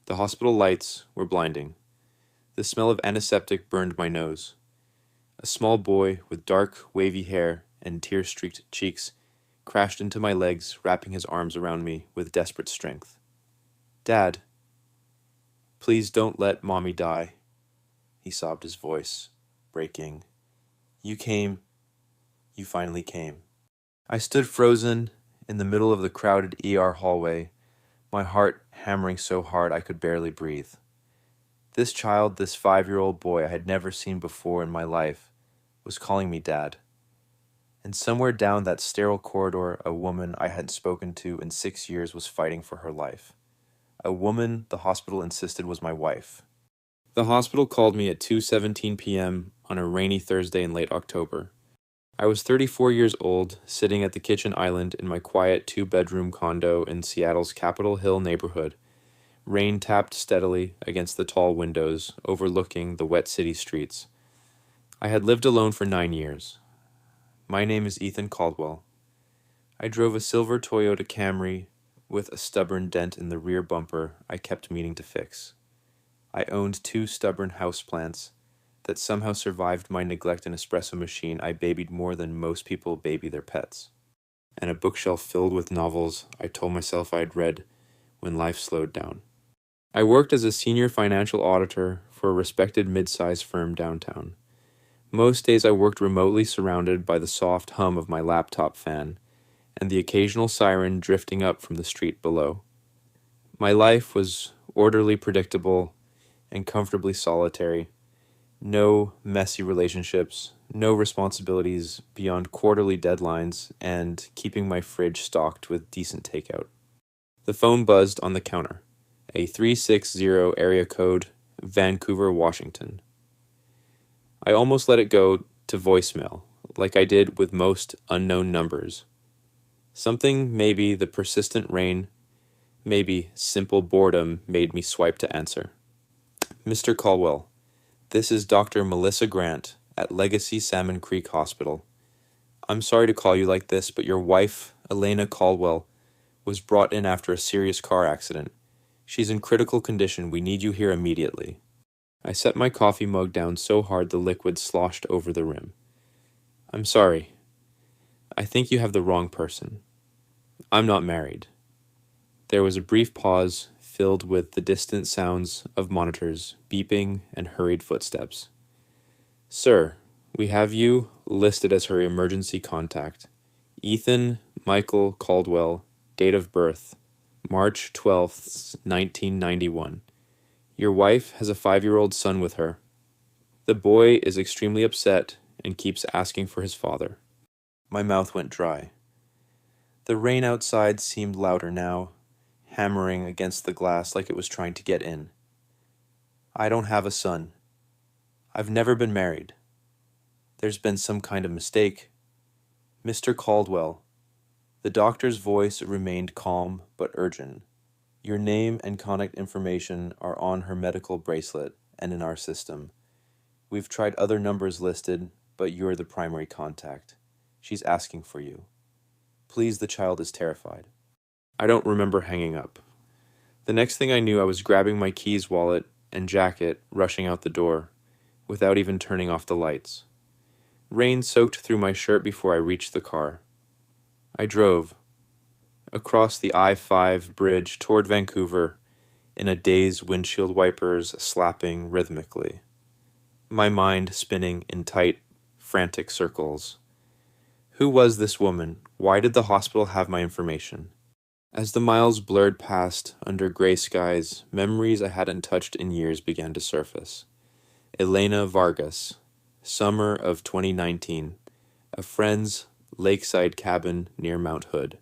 The hospital lights were blinding. The smell of antiseptic burned my nose. A small boy with dark, wavy hair and tear-streaked cheeks crashed into my legs, wrapping his arms around me with desperate strength. "Dad, please don't let Mommy die," he sobbed, his voice breaking. "You came. You finally came." I stood frozen in the middle of the crowded ER hallway, my heart hammering so hard I could barely breathe. This child, this 5-year-old boy I had never seen before in my life, was calling me Dad. And somewhere down that sterile corridor, a woman I hadn't spoken to in 6 years was fighting for her life. A woman the hospital insisted was my wife. The hospital called me at 2:17 p.m. on a rainy Thursday in late October. I was 34 years old, sitting at the kitchen island in my quiet 2-bedroom condo in Seattle's Capitol Hill neighborhood. Rain tapped steadily against the tall windows, overlooking the wet city streets. I had lived alone for 9 years. My name is Ethan Caldwell. I drove a silver Toyota Camry with a stubborn dent in the rear bumper I kept meaning to fix. I owned 2 stubborn houseplants that somehow survived my neglect an espresso machine I babied more than most people baby their pets, and a bookshelf filled with novels I told myself I had read when life slowed down. I worked as a senior financial auditor for a respected mid-sized firm downtown. Most days I worked remotely, surrounded by the soft hum of my laptop fan and the occasional siren drifting up from the street below. My life was orderly, predictable, and comfortably solitary. No messy relationships, no responsibilities beyond quarterly deadlines, and keeping my fridge stocked with decent takeout. The phone buzzed on the counter. A 360 area code, Vancouver, Washington. I almost let it go to voicemail, like I did with most unknown numbers. Something, maybe the persistent rain, maybe simple boredom, made me swipe to answer. "Mr. Caldwell, this is Dr. Melissa Grant at Legacy Salmon Creek Hospital. I'm sorry to call you like this, but your wife, Elena Caldwell, was brought in after a serious car accident. She's in critical condition. We need you here immediately." I set my coffee mug down so hard the liquid sloshed over the rim. "I'm sorry. I think you have the wrong person. I'm not married." There was a brief pause, filled with the distant sounds of monitors, beeping, and hurried footsteps. "Sir, we have you listed as her emergency contact. Ethan Michael Caldwell, date of birth, March 12th, 1991. Your wife has a 5-year-old son with her. The boy is extremely upset and keeps asking for his father." My mouth went dry. The rain outside seemed louder now, hammering against the glass like it was trying to get in. "I don't have a son. I've never been married. There's been some kind of mistake. Mr. Caldwell." The doctor's voice remained calm but urgent. "Your name and contact information are on her medical bracelet and in our system. We've tried other numbers listed, but you're the primary contact. She's asking for you. Please, the child is terrified." I don't remember hanging up. The next thing I knew, I was grabbing my keys, wallet, and jacket, rushing out the door, without even turning off the lights. Rain soaked through my shirt before I reached the car. I drove across the I-5 bridge toward Vancouver in a daze, windshield wipers slapping rhythmically, my mind spinning in tight, frantic circles. Who was this woman? Why did the hospital have my information? As the miles blurred past under gray skies, memories I hadn't touched in years began to surface. Elena Vargas, summer of 2019, a friend's lakeside cabin near Mount Hood.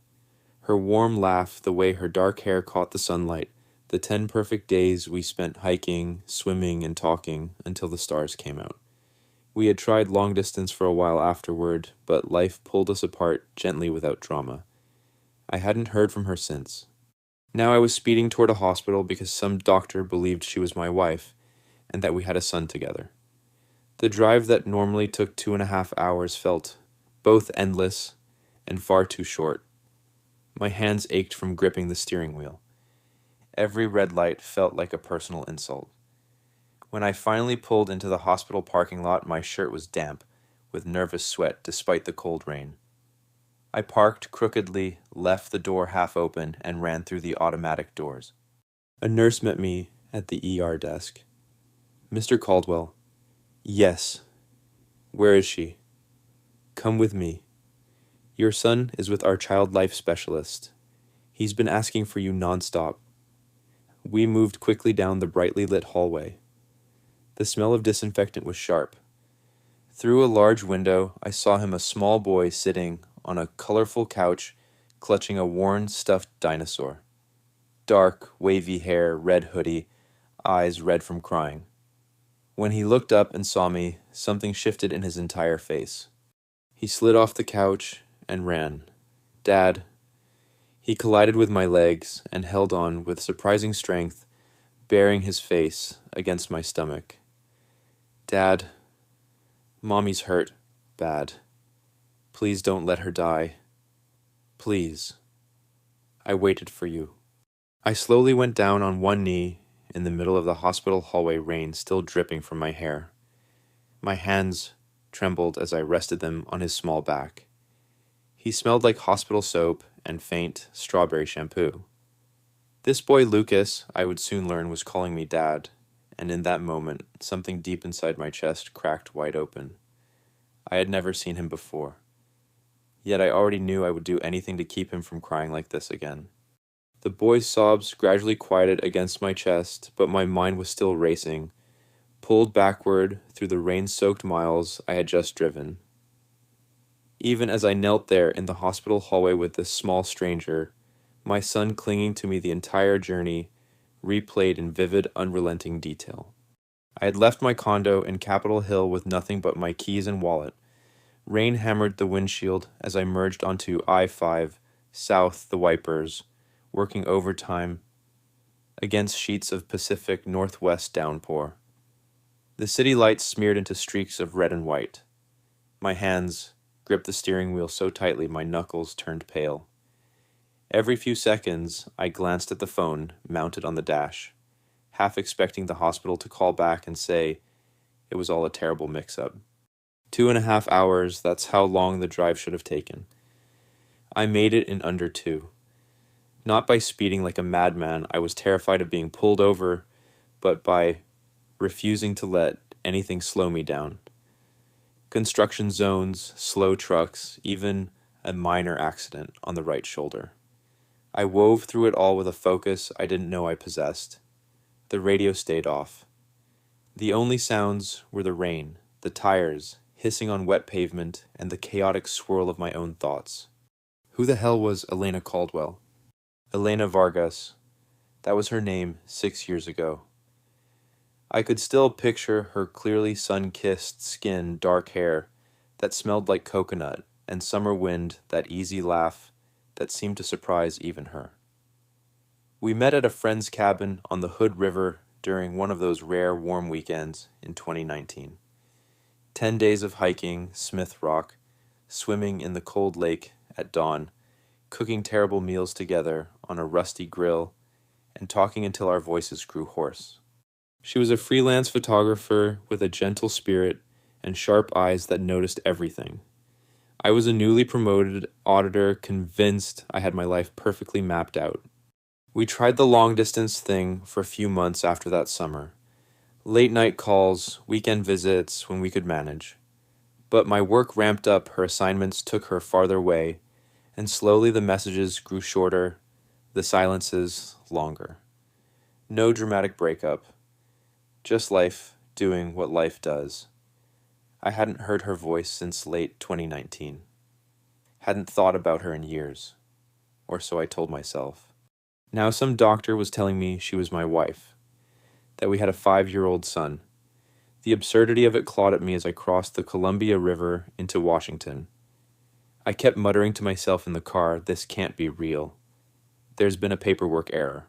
Her warm laugh, the way her dark hair caught the sunlight, the 10 perfect days we spent hiking, swimming, and talking until the stars came out. We had tried long distance for a while afterward, but life pulled us apart gently without drama. I hadn't heard from her since. Now I was speeding toward a hospital because some doctor believed she was my wife and that we had a son together. The drive that normally took 2.5 hours felt both endless and far too short. My hands ached from gripping the steering wheel. Every red light felt like a personal insult. When I finally pulled into the hospital parking lot, my shirt was damp, with nervous sweat despite the cold rain. I parked crookedly, left the door half open, and ran through the automatic doors. A nurse met me at the ER desk. "Mr. Caldwell." "Yes." "Where is she?" "Come with me. Your son is with our child life specialist. He's been asking for you nonstop." We moved quickly down the brightly lit hallway. The smell of disinfectant was sharp. Through a large window, I saw him, a small boy sitting on a colorful couch, clutching a worn, stuffed dinosaur. Dark, wavy hair, red hoodie, eyes red from crying. When he looked up and saw me, something shifted in his entire face. He slid off the couch and ran. "Dad." He collided with my legs and held on with surprising strength, bearing his face against my stomach. "Dad, Mommy's hurt. Bad. Please don't let her die. Please. I waited for you." I slowly went down on one knee in the middle of the hospital hallway, rain still dripping from my hair. My hands trembled as I rested them on his small back. He smelled like hospital soap and faint strawberry shampoo. This boy Lucas, I would soon learn, was calling me Dad, and in that moment, something deep inside my chest cracked wide open. I had never seen him before. Yet I already knew I would do anything to keep him from crying like this again. The boy's sobs gradually quieted against my chest, but my mind was still racing, pulled backward through the rain-soaked miles I had just driven. Even as I knelt there in the hospital hallway with this small stranger, my son clinging to me the entire journey, replayed in vivid, unrelenting detail. I had left my condo in Capitol Hill with nothing but my keys and wallet. Rain hammered the windshield as I merged onto I-5, south the wipers, working overtime against sheets of Pacific Northwest downpour. The city lights smeared into streaks of red and white. My hands gripped the steering wheel so tightly my knuckles turned pale. Every few seconds, I glanced at the phone mounted on the dash, half expecting the hospital to call back and say it was all a terrible mix-up. 2.5 hours, that's how long the drive should have taken. I made it in under 2. Not by speeding like a madman, I was terrified of being pulled over, but by refusing to let anything slow me down. Construction zones, slow trucks, even a minor accident on the right shoulder. I wove through it all with a focus I didn't know I possessed. The radio stayed off. The only sounds were the rain, the tires hissing on wet pavement, and the chaotic swirl of my own thoughts. Who the hell was Elena Caldwell? Elena Vargas. That was her name 6 years ago. I could still picture her clearly sun-kissed skin, dark hair that smelled like coconut, and summer wind, that easy laugh that seemed to surprise even her. We met at a friend's cabin on the Hood River during one of those rare warm weekends in 2019. 10 days of hiking Smith Rock, swimming in the cold lake at dawn, cooking terrible meals together on a rusty grill, and talking until our voices grew hoarse. She was a freelance photographer with a gentle spirit and sharp eyes that noticed everything. I was a newly promoted auditor, convinced I had my life perfectly mapped out. We tried the long-distance thing for a few months after that summer. Late-night calls, weekend visits when we could manage. But my work ramped up, her assignments took her farther away, and slowly the messages grew shorter, the silences longer. No dramatic breakup. Just life doing what life does. I hadn't heard her voice since late 2019. Hadn't thought about her in years. Or so I told myself. Now some doctor was telling me she was my wife. That we had a 5-year-old son. The absurdity of it clawed at me as I crossed the Columbia River into Washington. I kept muttering to myself in the car, this can't be real. There's been a paperwork error.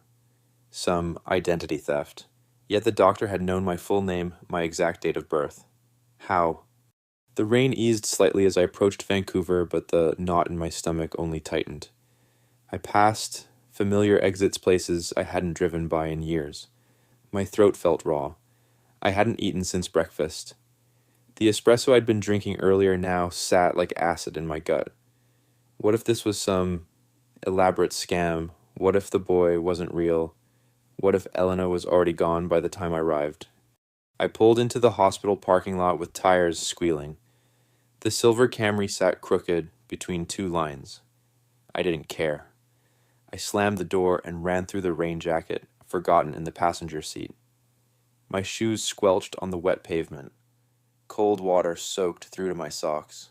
Some identity theft. Yet the doctor had known my full name, my exact date of birth. How? The rain eased slightly as I approached Vancouver, but the knot in my stomach only tightened. I passed familiar exits places I hadn't driven by in years. My throat felt raw. I hadn't eaten since breakfast. The espresso I'd been drinking earlier now sat like acid in my gut. What if this was some elaborate scam? What if the boy wasn't real? What if Elena was already gone by the time I arrived? I pulled into the hospital parking lot with tires squealing. The silver Camry sat crooked between two lines. I didn't care. I slammed the door and ran through the rain jacket, forgotten in the passenger seat. My shoes squelched on the wet pavement. Cold water soaked through to my socks.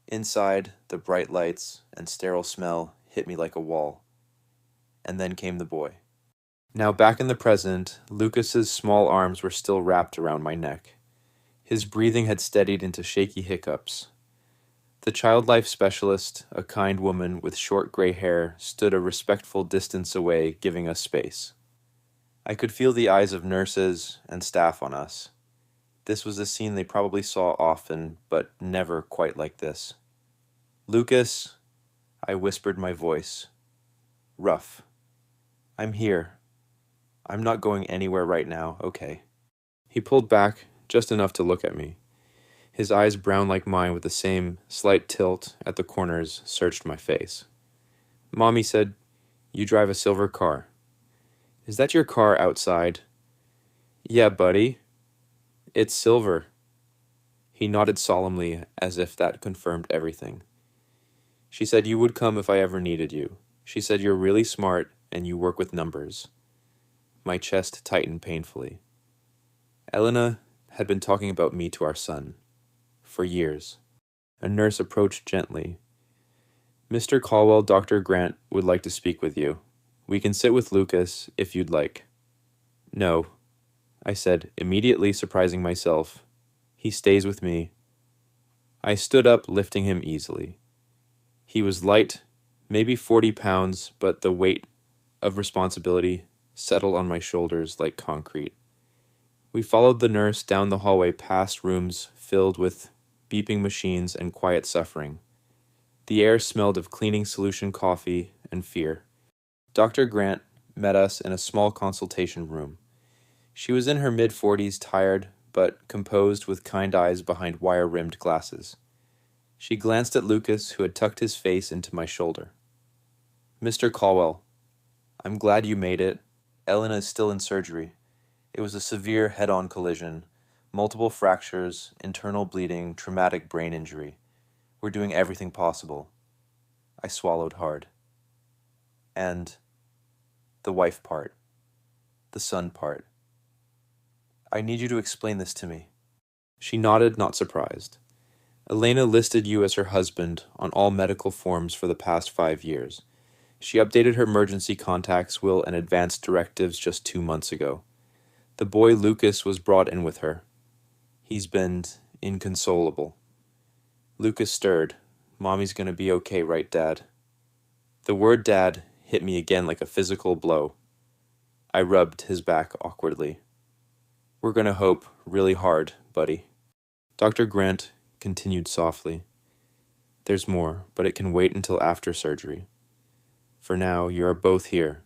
Inside, the bright lights and sterile smell hit me like a wall. And then came the boy. Now back in the present, Lucas's small arms were still wrapped around my neck. His breathing had steadied into shaky hiccups. The child life specialist, a kind woman with short gray hair, stood a respectful distance away, giving us space. I could feel the eyes of nurses and staff on us. This was a scene they probably saw often, but never quite like this. "Lucas," I whispered my voice. Rough. "I'm here. I'm not going anywhere right now, okay." He pulled back just enough to look at me. His eyes, brown like mine with the same slight tilt at the corners, searched my face. "Mommy said, you drive a silver car. Is that your car outside?" "Yeah, buddy. It's silver." He nodded solemnly as if that confirmed everything. "She said you would come if I ever needed you. She said you're really smart and you work with numbers." My chest tightened painfully. Elena had been talking about me to our son. For years. A nurse approached gently. "Mr. Caldwell, Dr. Grant would like to speak with you. We can sit with Lucas if you'd like." "No," I said, immediately surprising myself. "He stays with me." I stood up, lifting him easily. He was light, maybe 40 pounds, but the weight of responsibility settled on my shoulders like concrete. We followed the nurse down the hallway past rooms filled with beeping machines and quiet suffering. The air smelled of cleaning solution coffee and fear. Dr. Grant met us in a small consultation room. She was in her mid-40s, tired, but composed with kind eyes behind wire-rimmed glasses. She glanced at Lucas, who had tucked his face into my shoulder. "Mr. Caldwell, I'm glad you made it. Elena is still in surgery. It was a severe head-on collision, multiple fractures, internal bleeding, traumatic brain injury. We're doing everything possible." I swallowed hard. "And the wife part, the son part. I need you to explain this to me." She nodded, not surprised. "Elena listed you as her husband on all medical forms for the past 5 years. She updated her emergency contacts, will, and advanced directives just 2 months ago. The boy Lucas was brought in with her. He's been inconsolable." Lucas stirred. "Mommy's gonna be okay, right, Dad?" The word "dad" hit me again like a physical blow. I rubbed his back awkwardly. "We're gonna hope really hard, buddy." Dr. Grant continued softly. "There's more, but it can wait until after surgery. For now, you are both here.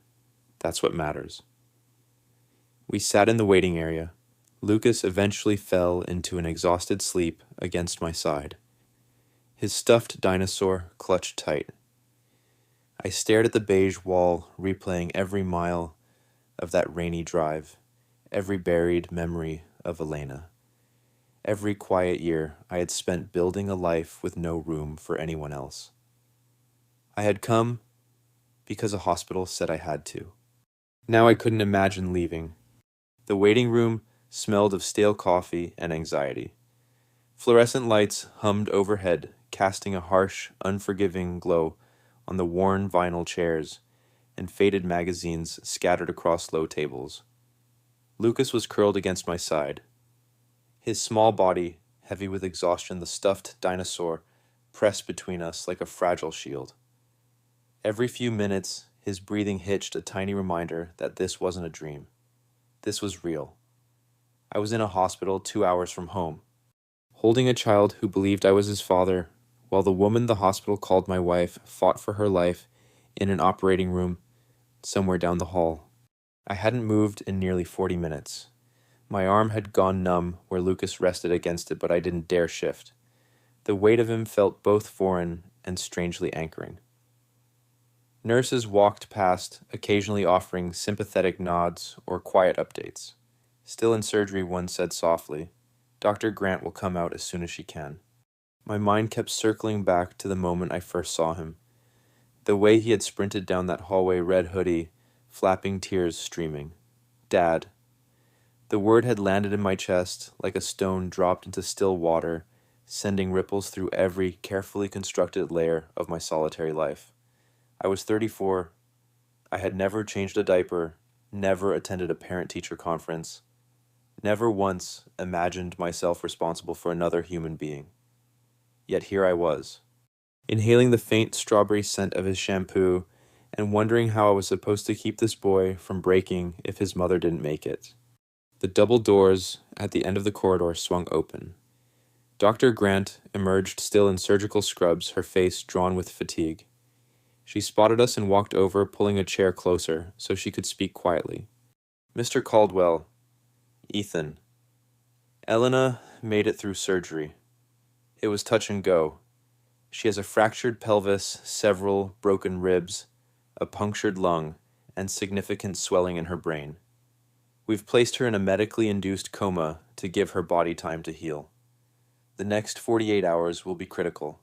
That's what matters." We sat in the waiting area. Lucas eventually fell into an exhausted sleep against my side. His stuffed dinosaur clutched tight. I stared at the beige wall, replaying every mile of that rainy drive, every buried memory of Elena. Every quiet year I had spent building a life with no room for anyone else. I had come because a hospital said I had to. Now I couldn't imagine leaving. The waiting room smelled of stale coffee and anxiety. Fluorescent lights hummed overhead, casting a harsh, unforgiving glow on the worn vinyl chairs and faded magazines scattered across low tables. Lucas was curled against my side. His small body, heavy with exhaustion, the stuffed dinosaur, pressed between us like a fragile shield. Every few minutes, his breathing hitched a tiny reminder that this wasn't a dream. This was real. I was in a hospital 2 hours from home, holding a child who believed I was his father, while the woman the hospital called my wife fought for her life in an operating room somewhere down the hall. I hadn't moved in nearly 40 minutes. My arm had gone numb where Lucas rested against it, but I didn't dare shift. The weight of him felt both foreign and strangely anchoring. Nurses walked past, occasionally offering sympathetic nods or quiet updates. Still in surgery, one said softly, "Dr. Grant will come out as soon as she can." My mind kept circling back to the moment I first saw him. The way he had sprinted down that hallway, red hoodie, flapping, tears streaming. Dad. The word had landed in my chest like a stone dropped into still water, sending ripples through every carefully constructed layer of my solitary life. I was 34. I had never changed a diaper, never attended a parent-teacher conference, never once imagined myself responsible for another human being. Yet here I was, inhaling the faint strawberry scent of his shampoo and wondering how I was supposed to keep this boy from breaking if his mother didn't make it. The double doors at the end of the corridor swung open. Dr. Grant emerged still in surgical scrubs, her face drawn with fatigue. She spotted us and walked over, pulling a chair closer so she could speak quietly. "Mr. Caldwell, Ethan, Elena made it through surgery. It was touch and go. She has a fractured pelvis, several broken ribs, a punctured lung, and significant swelling in her brain. We've placed her in a medically induced coma to give her body time to heal. The next 48 hours will be critical."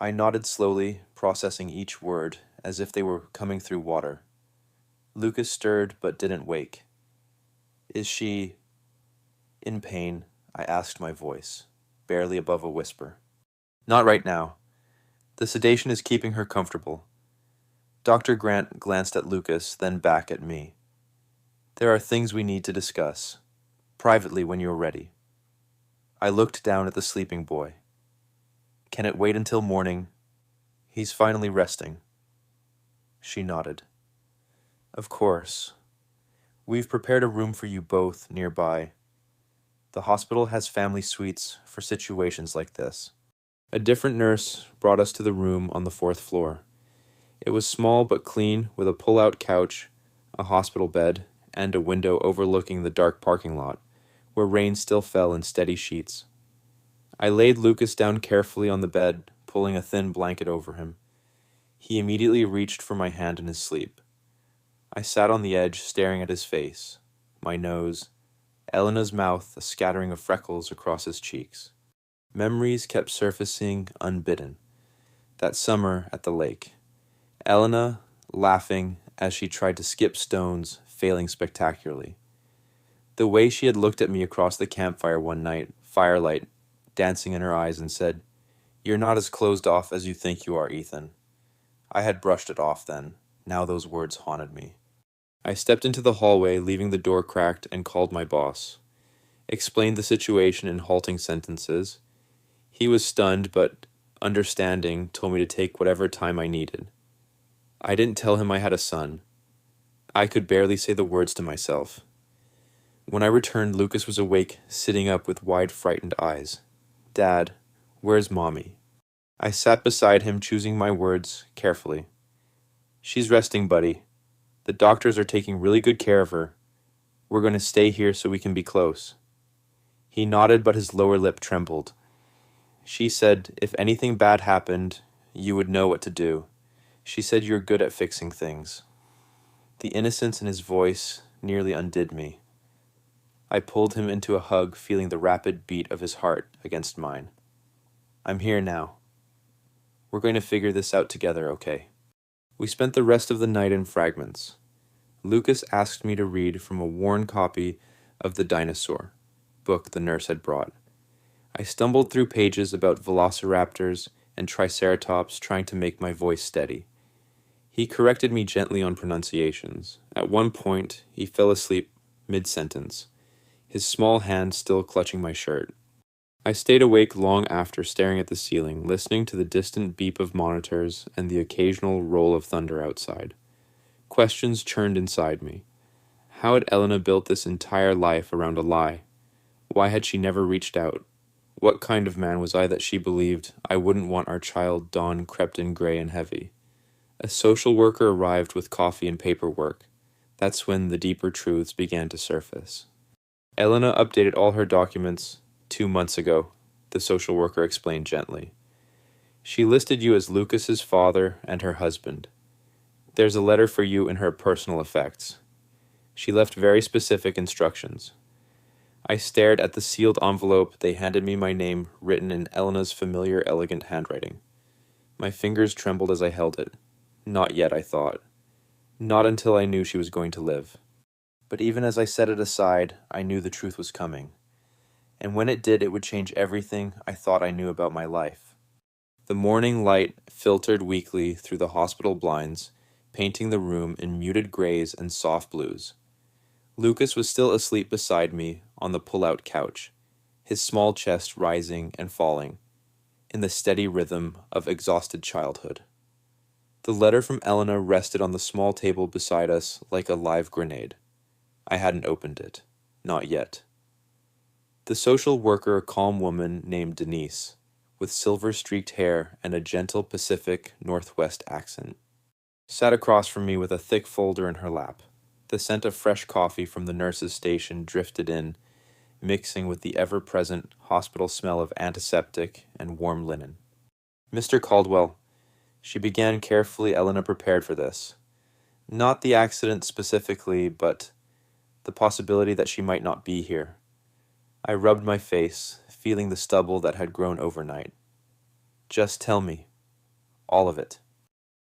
I nodded slowly, processing each word as if they were coming through water. Lucas stirred but didn't wake. "Is she in pain?" I asked, my voice barely above a whisper. "Not right now. The sedation is keeping her comfortable." Dr. Grant glanced at Lucas, then back at me. "There are things we need to discuss, privately when you're ready." I looked down at the sleeping boy. "Can it wait until morning? He's finally resting." She nodded. "Of course. We've prepared a room for you both nearby. The hospital has family suites for situations like this." A different nurse brought us to the room on the 4th floor. It was small but clean, with a pull-out couch, a hospital bed, and a window overlooking the dark parking lot, where rain still fell in steady sheets. I laid Lucas down carefully on the bed, pulling a thin blanket over him. He immediately reached for my hand in his sleep. I sat on the edge, staring at his face, my nose, Elena's mouth, a scattering of freckles across his cheeks. Memories kept surfacing unbidden. That summer at the lake. Elena laughing as she tried to skip stones, failing spectacularly. The way she had looked at me across the campfire one night, firelight dancing in her eyes, and said, "You're not as closed off as you think you are, Ethan." I had brushed it off then. Now those words haunted me. I stepped into the hallway, leaving the door cracked, and called my boss. Explained the situation in halting sentences. He was stunned, but understanding, told me to take whatever time I needed. I didn't tell him I had a son. I could barely say the words to myself. When I returned, Lucas was awake, sitting up with wide, frightened eyes. "Dad, where's Mommy?" I sat beside him, choosing my words carefully. "She's resting, buddy. The doctors are taking really good care of her. We're going to stay here so we can be close." He nodded, but his lower lip trembled. "She said if anything bad happened, you would know what to do. She said you're good at fixing things." The innocence in his voice nearly undid me. I pulled him into a hug, feeling the rapid beat of his heart against mine. "I'm here now. We're going to figure this out together, okay?" We spent the rest of the night in fragments. Lucas asked me to read from a worn copy of The Dinosaur, book the nurse had brought. I stumbled through pages about velociraptors and triceratops, trying to make my voice steady. He corrected me gently on pronunciations. At one point, he fell asleep mid-sentence, his small hand still clutching my shirt. I stayed awake long after, staring at the ceiling, listening to the distant beep of monitors and the occasional roll of thunder outside. Questions churned inside me. How had Elena built this entire life around a lie? Why had she never reached out? What kind of man was I that she believed I wouldn't want our child dawn crept in gray and heavy? A social worker arrived with coffee and paperwork. That's when the deeper truths began to surface. Elena updated all her documents 2 months ago, the social worker explained gently. She listed you as Lucas's father and her husband. There's a letter for you in her personal effects. She left very specific instructions. I stared at the sealed envelope. They handed me my name written in Elena's familiar, elegant handwriting. My fingers trembled as I held it. Not yet, I thought. Not until I knew she was going to live. But even as I set it aside, I knew the truth was coming. And when it did, it would change everything I thought I knew about my life. The morning light filtered weakly through the hospital blinds, painting the room in muted grays and soft blues. Lucas was still asleep beside me on the pull-out couch, his small chest rising and falling, in the steady rhythm of exhausted childhood. The letter from Elena rested on the small table beside us like a live grenade. I hadn't opened it. Not yet. The social worker, a calm woman named Denise, with silver-streaked hair and a gentle Pacific Northwest accent, sat across from me with a thick folder in her lap. The scent of fresh coffee from the nurse's station drifted in, mixing with the ever-present hospital smell of antiseptic and warm linen. Mr. Caldwell, she began carefully. Elena prepared for this. Not the accident specifically, but the possibility that she might not be here. I rubbed my face, feeling the stubble that had grown overnight. Just tell me. All of it.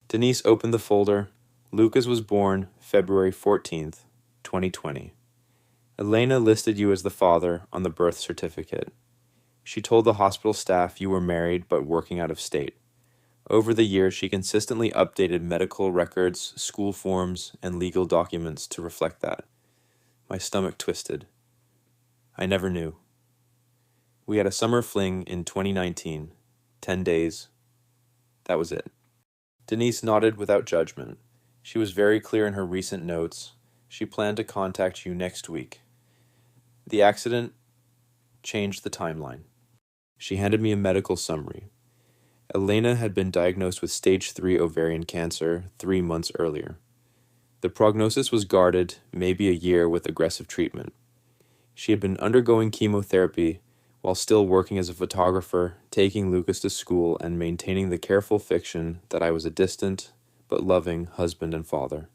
Denise opened the folder. Lucas was born February 14th, 2020. Elena listed you as the father on the birth certificate. She told the hospital staff you were married but working out of state. Over the years, she consistently updated medical records, school forms, and legal documents to reflect that. My stomach twisted. I never knew. We had a summer fling in 2019. 10 days. That was it. Denise nodded without judgment. She was very clear in her recent notes. She planned to contact you next week. The accident changed the timeline. She handed me a medical summary. Elena had been diagnosed with stage 3 ovarian cancer 3 months earlier. The prognosis was guarded, maybe a year with aggressive treatment. She had been undergoing chemotherapy while still working as a photographer, taking Lucas to school, and maintaining the careful fiction that I was a distant but loving husband and father.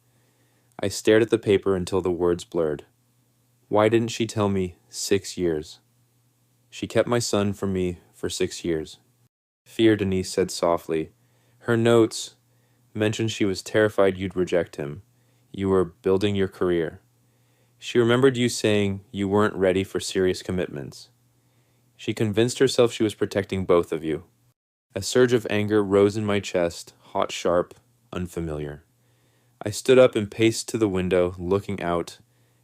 I stared at the paper until the words blurred. Why didn't she tell me 6 years? She kept my son from me for 6 years. Fear, Denise said softly. Her notes mentioned she was terrified you'd reject him. You were building your career. She remembered you saying you weren't ready for serious commitments. She convinced herself she was protecting both of you. A surge of anger rose in my chest, hot, sharp, unfamiliar. I stood up and paced to the window, looking out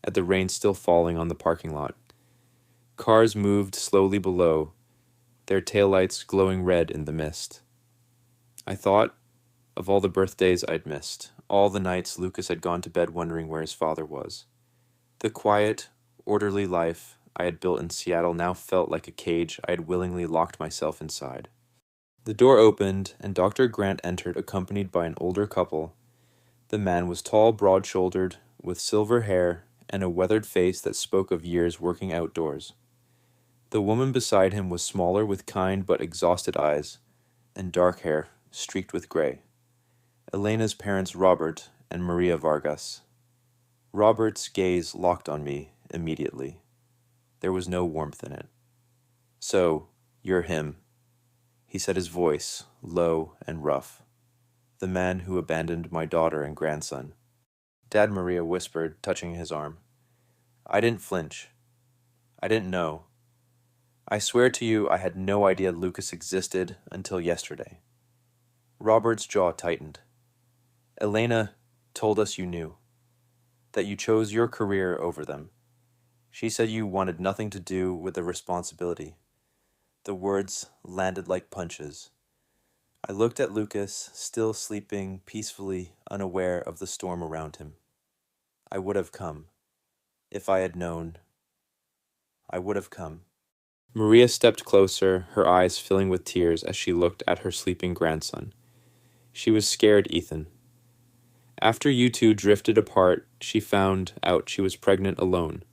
at the rain still falling on the parking lot. Cars moved slowly below, their taillights glowing red in the mist. I thought of all the birthdays I'd missed, all the nights Lucas had gone to bed wondering where his father was. The quiet, orderly life I had built in Seattle now felt like a cage I had willingly locked myself inside. The door opened, and Dr. Grant entered, accompanied by an older couple. The man was tall, broad-shouldered, with silver hair and a weathered face that spoke of years working outdoors. The woman beside him was smaller, with kind but exhausted eyes, and dark hair streaked with gray. Elena's parents, Robert and Maria Vargas. Robert's gaze locked on me immediately. There was no warmth in it. So, you're him, he said, his voice low and rough. The man who abandoned my daughter and grandson. Dad, Maria whispered, touching his arm. I didn't flinch. I didn't know. I swear to you, I had no idea Lucas existed until yesterday. Robert's jaw tightened. Elena told us you knew, that you chose your career over them. She said you wanted nothing to do with the responsibility. The words landed like punches. I looked at Lucas, still sleeping peacefully, unaware of the storm around him. I would have come. If I had known, I would have come. Maria stepped closer, her eyes filling with tears as she looked at her sleeping grandson. She was scared, Ethan. After you two drifted apart, she found out she was pregnant alone.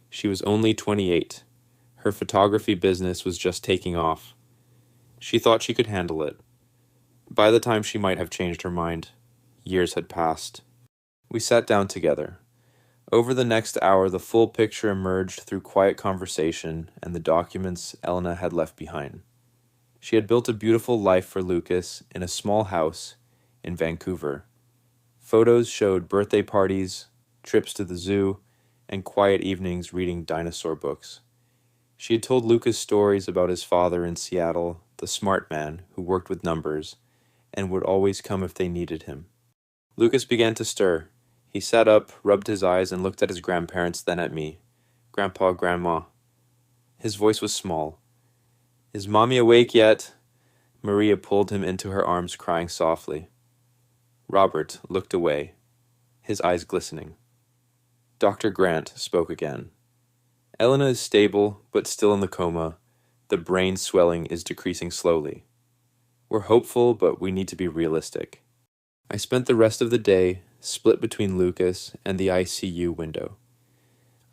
She was only 28. Her photography business was just taking off. She thought she could handle it. By the time she might have changed her mind, years had passed. We sat down together. Over the next hour, the full picture emerged through quiet conversation and the documents Elena had left behind. She had built a beautiful life for Lucas in a small house in Vancouver. Photos showed birthday parties, trips to the zoo, and quiet evenings reading dinosaur books. She had told Lucas stories about his father in Seattle, the smart man who worked with numbers, and would always come if they needed him. Lucas began to stir. He sat up, rubbed his eyes, and looked at his grandparents, then at me. Grandpa, Grandma. His voice was small. "Is Mommy awake yet?" Maria pulled him into her arms, crying softly. Robert looked away, his eyes glistening. Dr. Grant spoke again. "Elena is stable, but still in the coma. The brain swelling is decreasing slowly. We're hopeful, but we need to be realistic." I spent the rest of the day split between Lucas and the ICU window.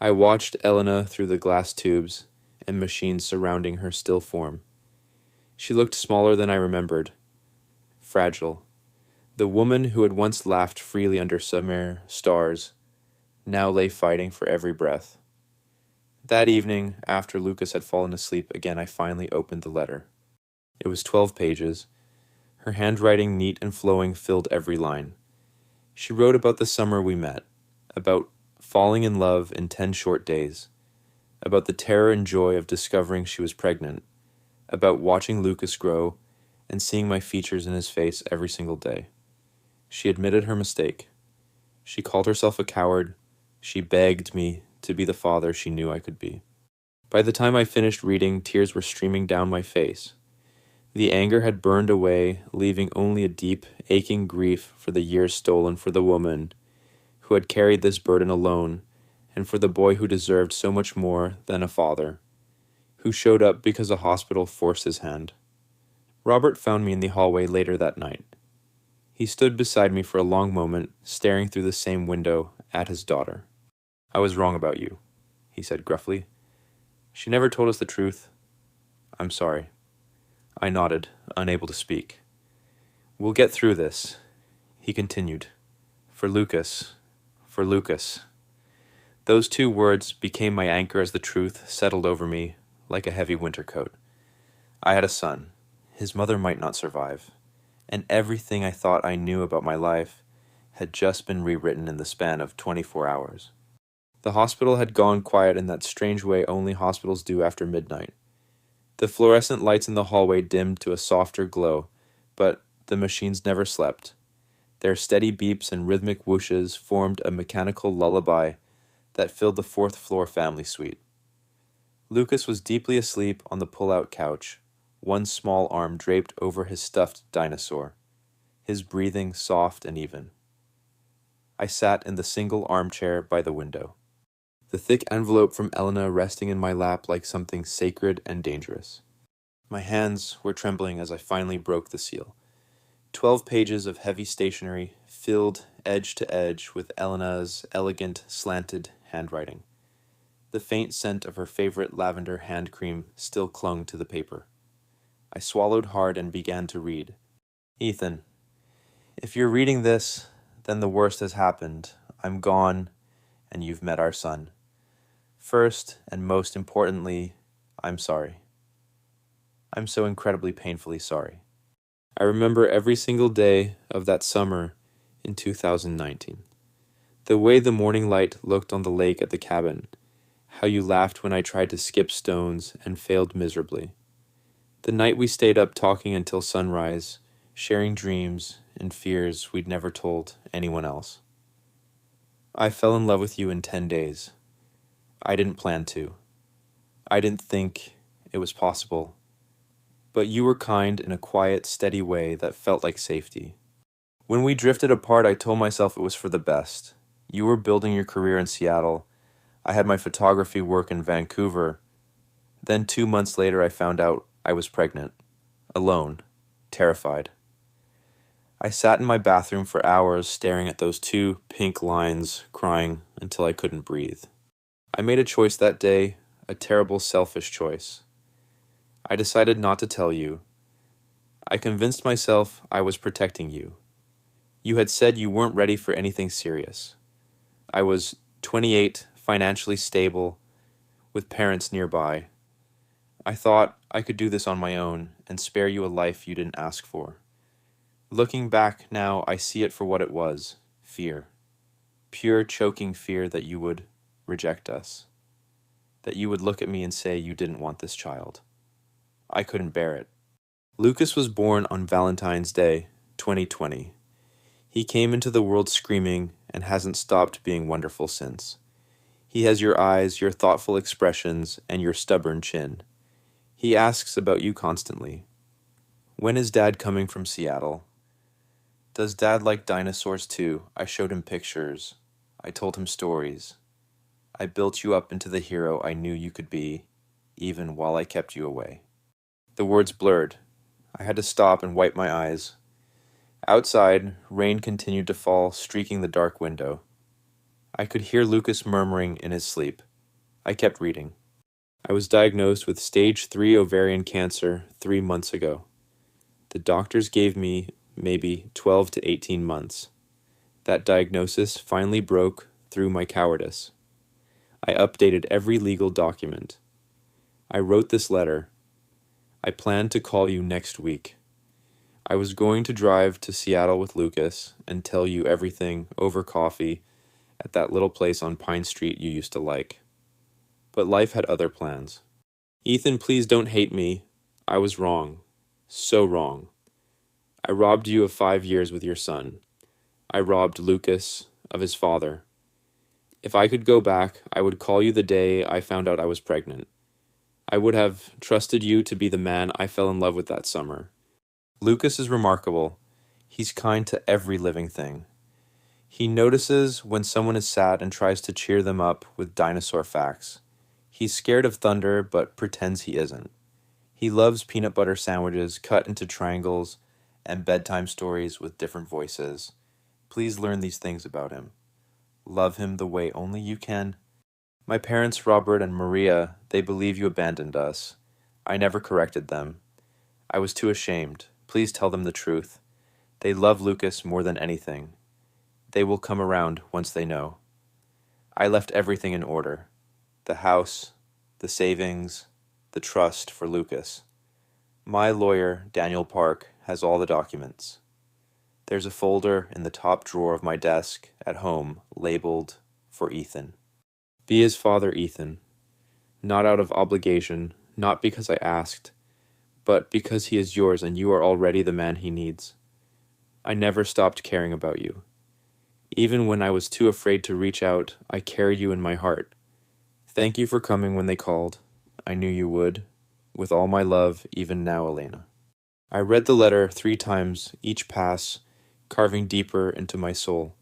I watched Elena through the glass tubes and machines surrounding her still form. She looked smaller than I remembered. Fragile. The woman who had once laughed freely under summer stars now lay fighting for every breath. That evening, after Lucas had fallen asleep again, I finally opened the letter. It was 12 pages. Her handwriting, neat and flowing, filled every line. She wrote about the summer we met, about falling in love in 10 short days, about the terror and joy of discovering she was pregnant, about watching Lucas grow and seeing my features in his face every single day. She admitted her mistake. She called herself a coward. She begged me to be the father she knew I could be. By the time I finished reading, tears were streaming down my face. The anger had burned away, leaving only a deep, aching grief for the years stolen for the woman who had carried this burden alone, and for the boy who deserved so much more than a father, who showed up because a hospital forced his hand. Robert found me in the hallway later that night. He stood beside me for a long moment, staring through the same window at his daughter. "I was wrong about you," he said gruffly. "She never told us the truth. I'm sorry." I nodded, unable to speak. "We'll get through this," he continued. For Lucas. For Lucas." Those 2 words became my anchor as the truth settled over me like a heavy winter coat. I had a son. His mother might not survive. And everything I thought I knew about my life had just been rewritten in the span of 24 hours. The hospital had gone quiet in that strange way only hospitals do after midnight. The fluorescent lights in the hallway dimmed to a softer glow, but the machines never slept. Their steady beeps and rhythmic whooshes formed a mechanical lullaby that filled the 4th-floor family suite. Lucas was deeply asleep on the pull-out couch, one small arm draped over his stuffed dinosaur, his breathing soft and even. I sat in the single armchair by the window, the thick envelope from Elena resting in my lap like something sacred and dangerous. My hands were trembling as I finally broke the seal. 12 pages of heavy stationery, filled edge to edge with Elena's elegant, slanted handwriting. The faint scent of her favorite lavender hand cream still clung to the paper. I swallowed hard and began to read. "Ethan, if you're reading this, then the worst has happened. I'm gone, and you've met our son. First, and most importantly, I'm sorry. I'm so incredibly painfully sorry. I remember every single day of that summer in 2019. The way the morning light looked on the lake at the cabin, how you laughed when I tried to skip stones and failed miserably. The night we stayed up talking until sunrise, sharing dreams and fears we'd never told anyone else. I fell in love with you in 10 days. I didn't plan to. I didn't think it was possible. But you were kind in a quiet, steady way that felt like safety. When we drifted apart, I told myself it was for the best. You were building your career in Seattle. I had my photography work in Vancouver. Then 2 months later, I found out I was pregnant. Alone. Terrified. I sat in my bathroom for hours staring at those two pink lines, crying until I couldn't breathe. I made a choice that day, a terrible selfish choice. I decided not to tell you. I convinced myself I was protecting you. You had said you weren't ready for anything serious. I was 28, financially stable, with parents nearby. I thought I could do this on my own and spare you a life you didn't ask for. Looking back now, I see it for what it was, fear. Pure choking fear that you would reject us. That you would look at me and say you didn't want this child. I couldn't bear it. Lucas was born on Valentine's Day, 2020. He came into the world screaming and hasn't stopped being wonderful since. He has your eyes, your thoughtful expressions, and your stubborn chin. He asks about you constantly. When is Dad coming from Seattle? Does Dad like dinosaurs too? I showed him pictures. I told him stories. I built you up into the hero I knew you could be, even while I kept you away. The words blurred. I had to stop and wipe my eyes. Outside, rain continued to fall, streaking the dark window. I could hear Lucas murmuring in his sleep. I kept reading. I was diagnosed with stage 3 ovarian cancer 3 months ago. The doctors gave me maybe 12 to 18 months. That diagnosis finally broke through my cowardice. I updated every legal document. I wrote this letter. I planned to call you next week. I was going to drive to Seattle with Lucas and tell you everything over coffee at that little place on Pine Street you used to like. But life had other plans. Ethan, please don't hate me. I was wrong. So wrong. I robbed you of 5 years with your son. I robbed Lucas of his father. If I could go back, I would call you the day I found out I was pregnant. I would have trusted you to be the man I fell in love with that summer. Lucas is remarkable. He's kind to every living thing. He notices when someone is sad and tries to cheer them up with dinosaur facts. He's scared of thunder but pretends he isn't. He loves peanut butter sandwiches cut into triangles and bedtime stories with different voices. Please learn these things about him. Love him the way only you can. My parents, Robert and Maria, they believe you abandoned us. I never corrected them. I was too ashamed. Please tell them the truth. They love Lucas more than anything. They will come around once they know. I left everything in order. The house, the savings, the trust for Lucas. My lawyer, Daniel Park, has all the documents. There's a folder in the top drawer of my desk at home labeled for Ethan. Be his father, Ethan. Not out of obligation, not because I asked, but because he is yours and you are already the man he needs. I never stopped caring about you. Even when I was too afraid to reach out, I carried you in my heart. Thank you for coming when they called. I knew you would. With all my love, even now, Elena. I read the letter 3 times, each pass carving deeper into my soul.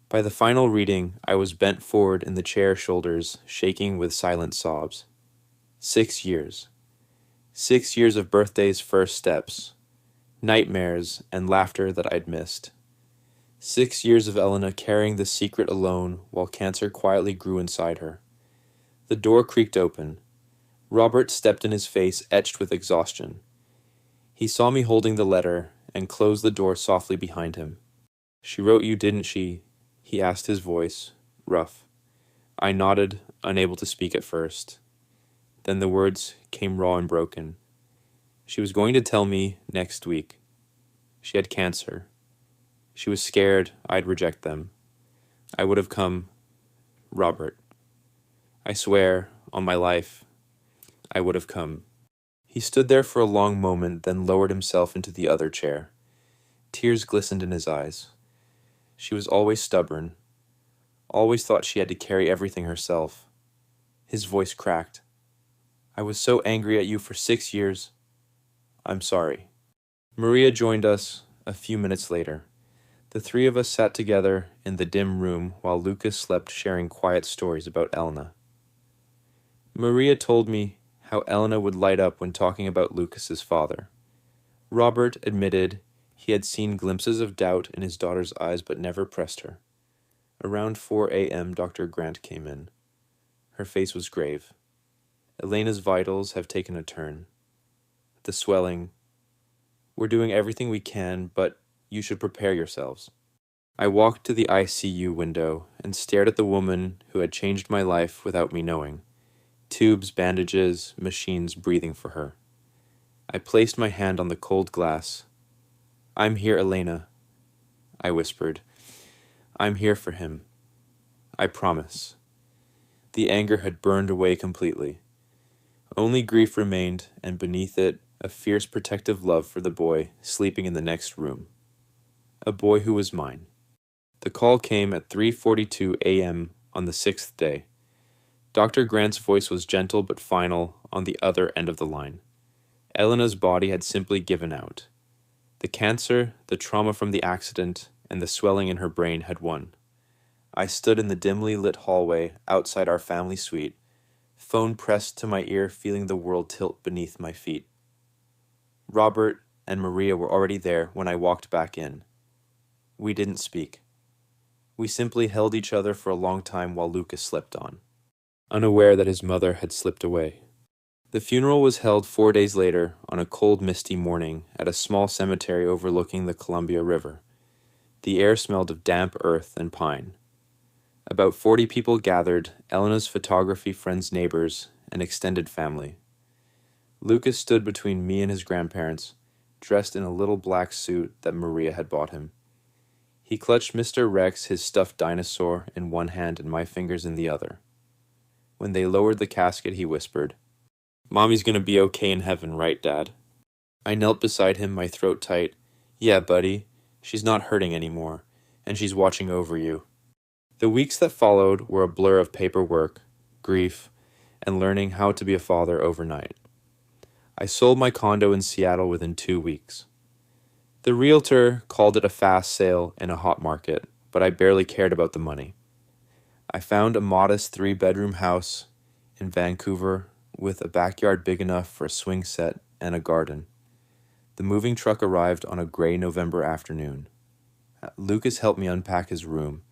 By the final reading, I was bent forward in the chair shoulders, shaking with silent sobs. 6 years. 6 years of birthday's first steps, nightmares and laughter that I'd missed. 6 years of Elena carrying the secret alone while cancer quietly grew inside her. The door creaked open. Robert stepped in his face etched with exhaustion. He saw me holding the letter and closed the door softly behind him. She wrote you, didn't she? He asked, his voice rough. I nodded, unable to speak at first. Then the words came raw and broken. She was going to tell me next week. She had cancer. She was scared I'd reject them. I would have come, Robert. I swear, on my life, I would have come. He stood there for a long moment, then lowered himself into the other chair. Tears glistened in his eyes. She was always stubborn. Always thought she had to carry everything herself. His voice cracked. I was so angry at you for 6 years. I'm sorry. Maria joined us a few minutes later. The 3 of us sat together in the dim room while Lucas slept, sharing quiet stories about Elena. Maria told me how Elena would light up when talking about Lucas's father. Robert admitted He had seen glimpses of doubt in his daughter's eyes but never pressed her. Around 4 a.m., Dr. Grant came in. Her face was grave. Elena's vitals have taken a turn. The swelling. We're doing everything we can, but you should prepare yourselves. I walked to the ICU window and stared at the woman who had changed my life without me knowing. Tubes, bandages, machines breathing for her. I placed my hand on the cold glass. "I'm here, Elena," I whispered. "I'm here for him. I promise." The anger had burned away completely. Only grief remained, and beneath it, a fierce protective love for the boy sleeping in the next room. A boy who was mine. The call came at 3:42 a.m. on the 6th day. Dr. Grant's voice was gentle but final on the other end of the line. Elena's body had simply given out. The cancer, the trauma from the accident, and the swelling in her brain had won. I stood in the dimly lit hallway outside our family suite, phone pressed to my ear, feeling the world tilt beneath my feet. Robert and Maria were already there when I walked back in. We didn't speak. We simply held each other for a long time while Lucas slept on, unaware that his mother had slipped away. The funeral was held 4 days later on a cold, misty morning at a small cemetery overlooking the Columbia River. The air smelled of damp earth and pine. About 40 people gathered, Elena's photography friends, neighbors, and extended family. Lucas stood between me and his grandparents, dressed in a little black suit that Maria had bought him. He clutched Mr. Rex, his stuffed dinosaur, in one hand and my fingers in the other. When they lowered the casket, he whispered, "Mommy's gonna be okay in heaven, right, Dad?" I knelt beside him, my throat tight. "Yeah, buddy, she's not hurting anymore, and she's watching over you." The weeks that followed were a blur of paperwork, grief, and learning how to be a father overnight. I sold my condo in Seattle within 2 weeks. The realtor called it a fast sale in a hot market, but I barely cared about the money. I found a modest 3-bedroom house in Vancouver with a backyard big enough for a swing set and a garden. The moving truck arrived on a gray November afternoon. Lucas helped me unpack his room.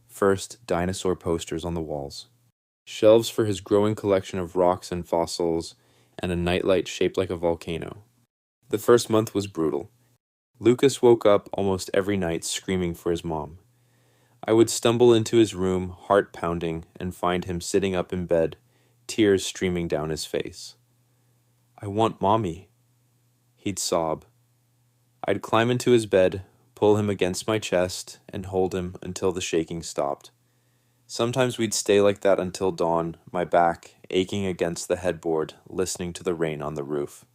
First, dinosaur posters on the walls, shelves for his growing collection of rocks and fossils, and a nightlight shaped like a volcano. The first month was brutal. Lucas woke up almost every night screaming for his mom. I would stumble into his room, heart pounding, and find him sitting up in bed, tears streaming down his face. "I want Mommy," he'd sob. I'd climb into his bed, pull him against my chest, and hold him until the shaking stopped. Sometimes we'd stay like that until dawn, my back aching against the headboard, listening to the rain on the roof.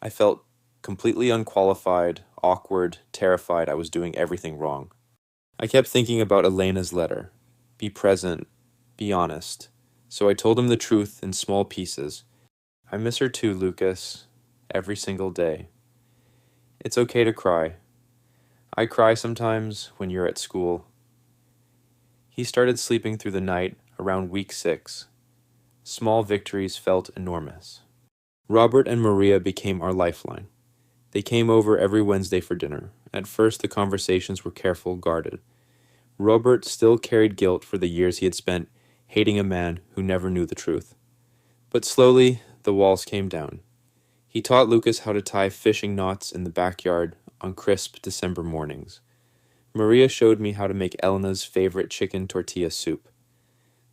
I felt completely unqualified, awkward, terrified I was doing everything wrong. I kept thinking about Elena's letter. Be present, be honest. So I told him the truth in small pieces. "I miss her too, Lucas, every single day. It's okay to cry. I cry sometimes when you're at school." He started sleeping through the night around week 6. Small victories felt enormous. Robert and Maria became our lifeline. They came over every Wednesday for dinner. At first, the conversations were careful, guarded. Robert still carried guilt for the years he had spent hating a man who never knew the truth. But slowly, the walls came down. He taught Lucas how to tie fishing knots in the backyard on crisp December mornings. Maria showed me how to make Elena's favorite chicken tortilla soup.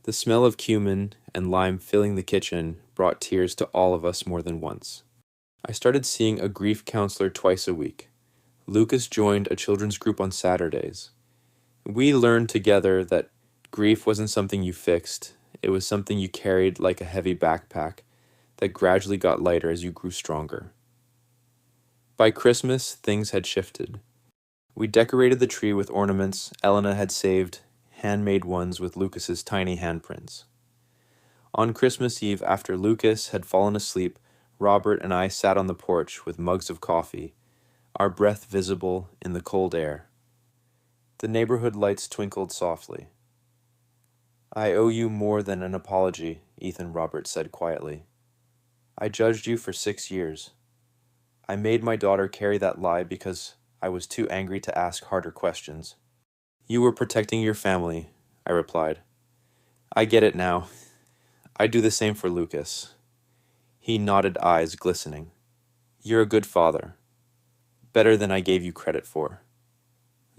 The smell of cumin and lime filling the kitchen brought tears to all of us more than once. I started seeing a grief counselor twice a week. Lucas joined a children's group on Saturdays. We learned together that grief wasn't something you fixed, it was something you carried like a heavy backpack that gradually got lighter as you grew stronger. By Christmas, things had shifted. We decorated the tree with ornaments Elena had saved, handmade ones with Lucas's tiny handprints. On Christmas Eve, after Lucas had fallen asleep, Robert and I sat on the porch with mugs of coffee, our breath visible in the cold air. The neighborhood lights twinkled softly. "I owe you more than an apology," Ethan Roberts said quietly. "I judged you for 6 years. I made my daughter carry that lie because I was too angry to ask harder questions. You were protecting your family, I replied. I get it now. I do the same for Lucas. He nodded, eyes glistening. You're a good father. Better than I gave you credit for.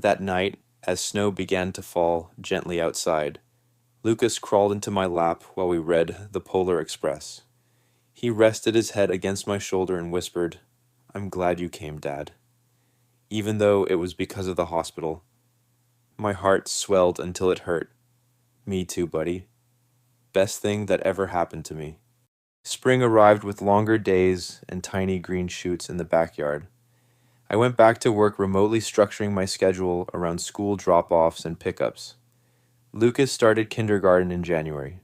That night, as snow began to fall gently outside, Lucas crawled into my lap while we read The Polar Express. He rested his head against my shoulder and whispered, I'm glad you came, Dad. Even though it was because of the hospital. My heart swelled until it hurt. Me too, buddy. Best thing that ever happened to me. Spring arrived with longer days and tiny green shoots in the backyard. I went back to work remotely structuring my schedule around school drop-offs and pickups. Lucas started kindergarten in January.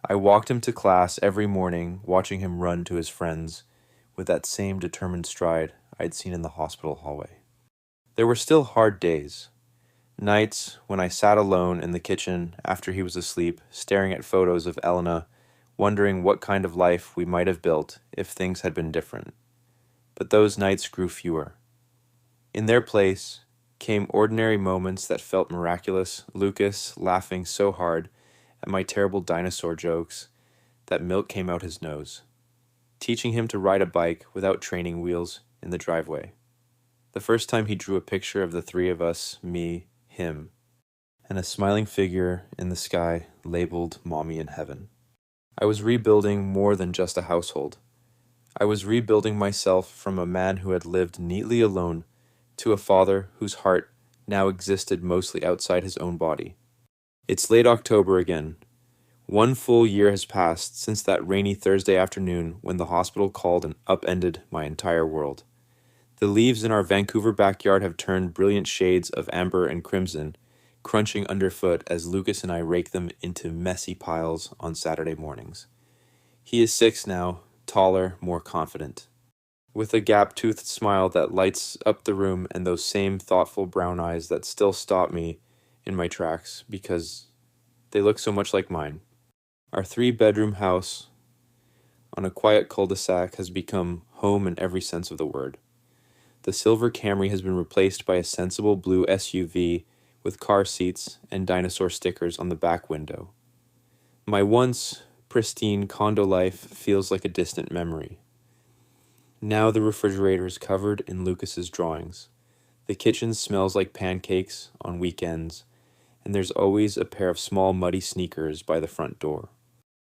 I walked him to class every morning, watching him run to his friends with that same determined stride I'd seen in the hospital hallway. There were still hard days. Nights when I sat alone in the kitchen after he was asleep, staring at photos of Elena, wondering what kind of life we might have built if things had been different. But those nights grew fewer. In their place came ordinary moments that felt miraculous, Lucas laughing so hard at my terrible dinosaur jokes that milk came out his nose, teaching him to ride a bike without training wheels in the driveway. The first time he drew a picture of the three of us, me, him, and a smiling figure in the sky labeled Mommy in Heaven. I was rebuilding more than just a household. I was rebuilding myself from a man who had lived neatly alone to a father whose heart now existed mostly outside his own body. It's late October again. 1 full year has passed since that rainy Thursday afternoon when the hospital called and upended my entire world. The leaves in our Vancouver backyard have turned brilliant shades of amber and crimson, crunching underfoot as Lucas and I rake them into messy piles on Saturday mornings. He is 6 now, taller, more confident, with a gap-toothed smile that lights up the room and those same thoughtful brown eyes that still stop me in my tracks because they look so much like mine. Our 3-bedroom house on a quiet cul-de-sac has become home in every sense of the word. The silver Camry has been replaced by a sensible blue SUV with car seats and dinosaur stickers on the back window. My once pristine condo life feels like a distant memory. Now the refrigerator is covered in Lucas's drawings. The kitchen smells like pancakes on weekends, and there's always a pair of small muddy sneakers by the front door.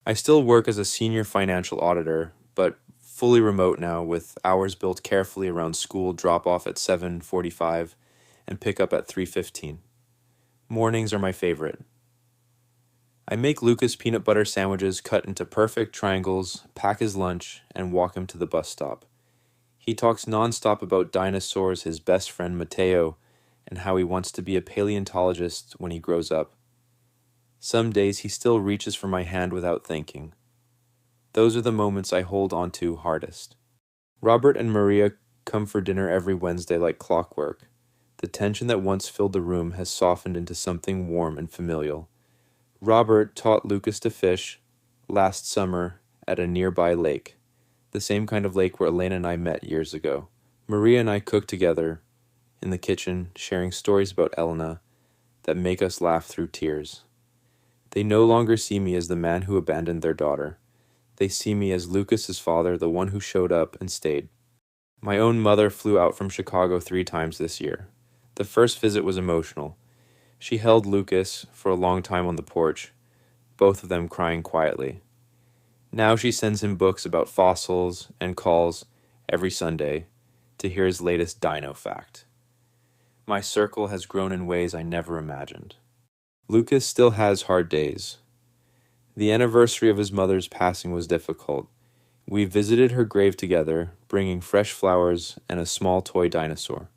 I still work as a senior financial auditor, but fully remote now with hours built carefully around school drop-off at 7:45 and pick up at 3:15. Mornings are my favorite. I make Lucas peanut butter sandwiches cut into perfect triangles, pack his lunch, and walk him to the bus stop. He talks nonstop about dinosaurs, his best friend Mateo, and how he wants to be a paleontologist when he grows up. Some days he still reaches for my hand without thinking. Those are the moments I hold on to hardest. Robert and Maria come for dinner every Wednesday like clockwork. The tension that once filled the room has softened into something warm and familial. Robert taught Lucas to fish last summer at a nearby lake, the same kind of lake where Elena and I met years ago. Maria and I cook together in the kitchen, sharing stories about Elena that make us laugh through tears. They no longer see me as the man who abandoned their daughter. They see me as Lucas's father, the one who showed up and stayed. My own mother flew out from Chicago 3 times this year. The first visit was emotional. She held Lucas for a long time on the porch, both of them crying quietly. Now she sends him books about fossils and calls every Sunday to hear his latest dino fact. My circle has grown in ways I never imagined. Lucas still has hard days. The anniversary of his mother's passing was difficult. We visited her grave together, bringing fresh flowers and a small toy dinosaur.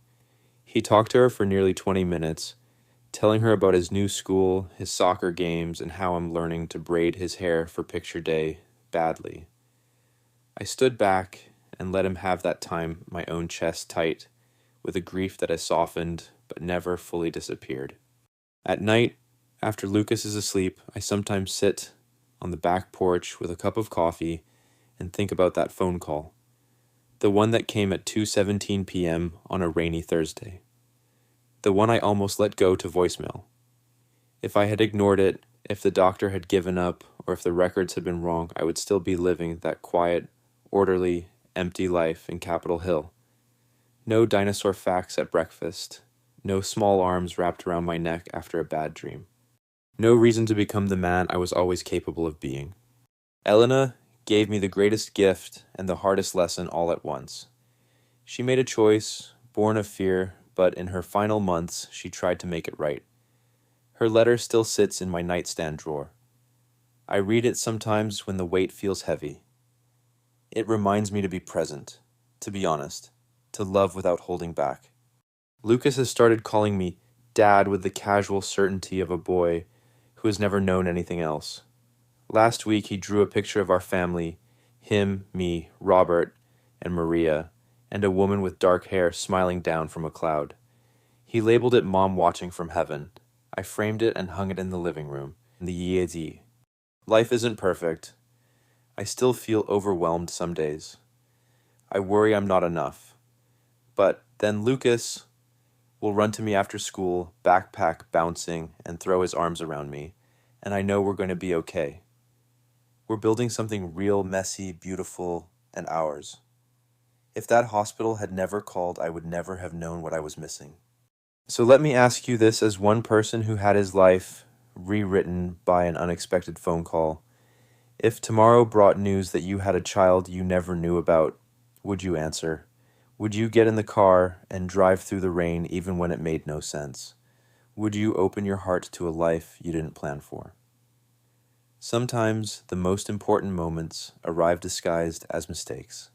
He talked to her for nearly 20 minutes, telling her about his new school, his soccer games, and how I'm learning to braid his hair for picture day badly. I stood back and let him have that time, my own chest tight, with a grief that has softened but never fully disappeared. At night, after Lucas is asleep, I sometimes sit on the back porch with a cup of coffee and think about that phone call. The one that came at 2:17 p.m. on a rainy Thursday. The one I almost let go to voicemail. If I had ignored it, if the doctor had given up, or if the records had been wrong, I would still be living that quiet, orderly, empty life in Capitol Hill. No dinosaur facts at breakfast. No small arms wrapped around my neck after a bad dream. No reason to become the man I was always capable of being. Elena gave me the greatest gift and the hardest lesson all at once. She made a choice, born of fear, but in her final months, she tried to make it right. Her letter still sits in my nightstand drawer. I read it sometimes when the weight feels heavy. It reminds me to be present, to be honest, to love without holding back. Lucas has started calling me Dad with the casual certainty of a boy who has never known anything else. Last week he drew a picture of our family, him, me, Robert, and Maria, and a woman with dark hair smiling down from a cloud. He labeled it Mom Watching from Heaven. I framed it and hung it in the living room, in the Yiedi. Life isn't perfect. I still feel overwhelmed some days. I worry I'm not enough. But then Lucas will run to me after school, backpack bouncing, and throw his arms around me, and I know we're going to be okay. We're building something real, messy, beautiful, and ours. If that hospital had never called, I would never have known what I was missing. So let me ask you this as one person who had his life rewritten by an unexpected phone call. If tomorrow brought news that you had a child you never knew about, would you answer? Would you get in the car and drive through the rain even when it made no sense? Would you open your heart to a life you didn't plan for? Sometimes the most important moments arrive disguised as mistakes.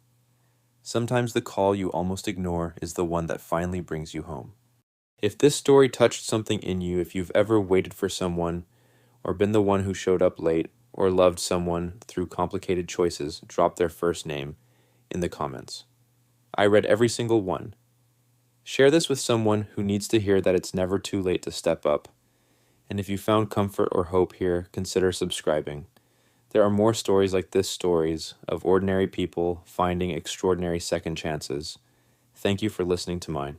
Sometimes the call you almost ignore is the one that finally brings you home. If this story touched something in you, if you've ever waited for someone, or been the one who showed up late, or loved someone through complicated choices, drop their first name in the comments. I read every single one. Share this with someone who needs to hear that it's never too late to step up. And if you found comfort or hope here, consider subscribing. There are more stories like this stories of ordinary people finding extraordinary second chances. Thank you for listening to mine.